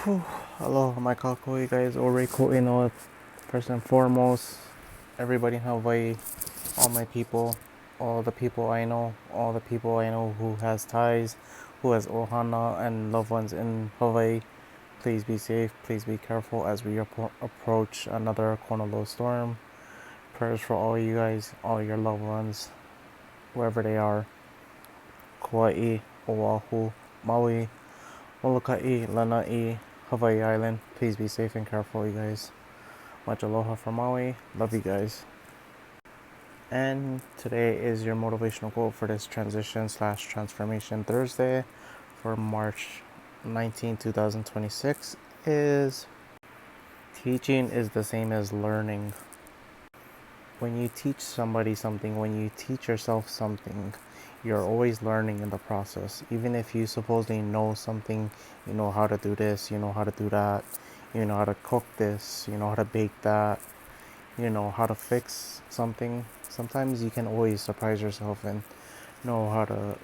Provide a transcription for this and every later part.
Whew. Aloha my kakoi guys, ore ko'ino. First and foremost, everybody in Hawaii, all my people, all the people I know, all the people I know who has ties, who has ohana and loved ones in Hawaii. Please be safe, please be careful as we approach another Konolo storm. Prayers for all you guys, all your loved ones, wherever they are. Kauai, Oahu, Maui, Molokai, Lanai, Hawaii Island. Please be safe and careful, you guys. Much aloha from Maui. Love you guys. And today is your motivational quote for this transition/transformation Thursday for March 19, 2026 is teaching is the same as learning. When you teach somebody something, when you teach yourself something, you're always learning in the process. Even if you supposedly know something, you know how to do this, you know how to do that, you know how to cook this, you know how to bake that, you know how to fix something. Sometimes you can always surprise yourself and know how to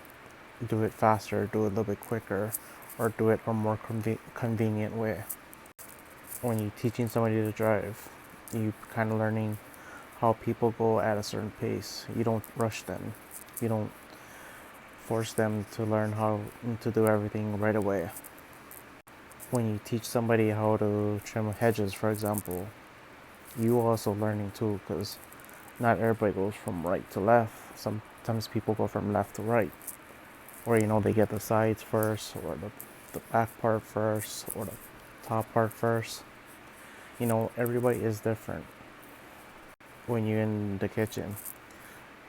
do it faster, do it a little bit quicker, or do it a more convenient way. When you're teaching somebody to drive, you kind of learning how people go at a certain pace. You don't rush them. You don't force them to learn how to do everything right away. When you teach somebody how to trim hedges, for example, you also learning too, because not everybody goes from right to left. Sometimes people go from left to right, or they get the sides first, or the back part first, or the top part first. Everybody is different. When you're in the kitchen,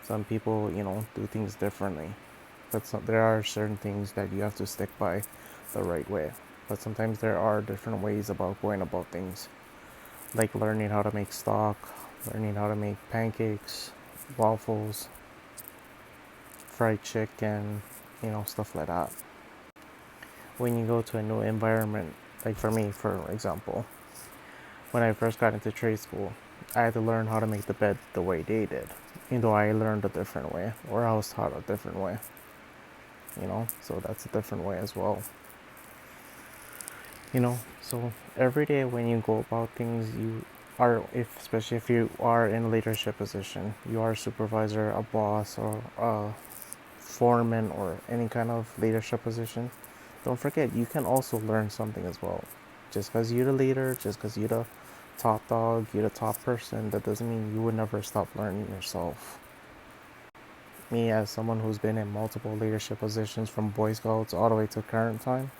some people do things differently, but there are certain things that you have to stick by the right way. But sometimes there are different ways about going about things, like learning how to make stock, learning how to make pancakes, waffles, fried chicken, stuff like that. When you go to a new environment, like for me, for example, when I first got into trade school, I had to learn how to make the bed the way they did. I learned a different way, or I was taught a different way. So that's a different way as well. So every day when you go about things, especially if you are in a leadership position, you are a supervisor, a boss, or a foreman, or any kind of leadership position, don't forget you can also learn something as well. Just because you're the leader, just because you're the top dog, you're the top person, that doesn't mean you would never stop learning yourself. Me, as someone who's been in multiple leadership positions from Boy Scouts all the way to current time,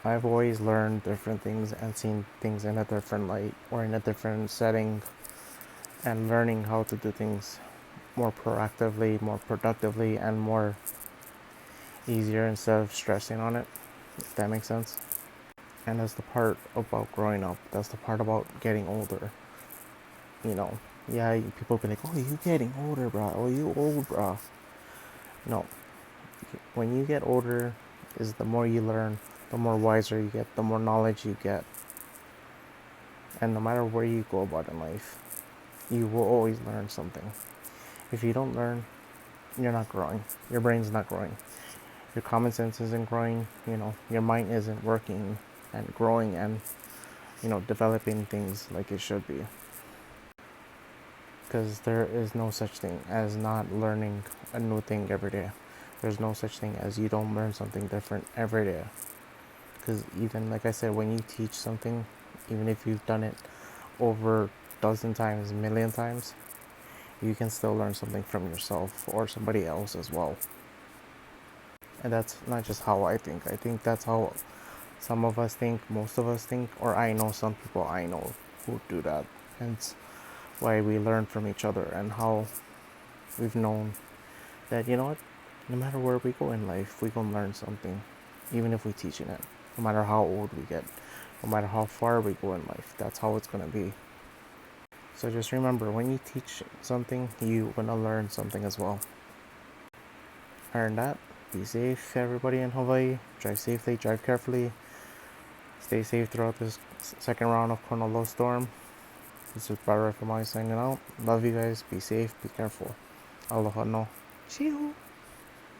I've always learned different things and seen things in a different light or in a different setting, and learning how to do things more proactively, more productively, and more easier instead of stressing on it, if that makes sense. And that's the part about growing up. That's the part about getting older. Yeah, people be like, oh, you getting older, bro. Oh, you old, bro. No. When you get older, is the more you learn, the more wiser you get, the more knowledge you get. And no matter where you go about in life, you will always learn something. If you don't learn, you're not growing. Your brain's not growing. Your common sense isn't growing. Your mind isn't working and growing and, developing things like it should be. Because there is no such thing as not learning a new thing every day. There's no such thing as you don't learn something different every day. Because even, like I said, when you teach something, even if you've done it over a dozen times, a million times, you can still learn something from yourself or somebody else as well. And that's not just how I think. I think that's how some of us think, most of us think, or I know some people I know who do that. Hence why we learn from each other, and how we've known that, no matter where we go in life, we can learn something, even if we're teaching it. No matter how old we get, no matter how far we go in life, that's how it's going to be. So just remember, when you teach something, you're going to learn something as well. Other than that, be safe, everybody in Hawaii. Drive safely, drive carefully. Stay safe throughout this second round of Konolo storm. This is Brother from Maui signing out. Love you guys. Be safe. Be careful. Aloha no. Chihu.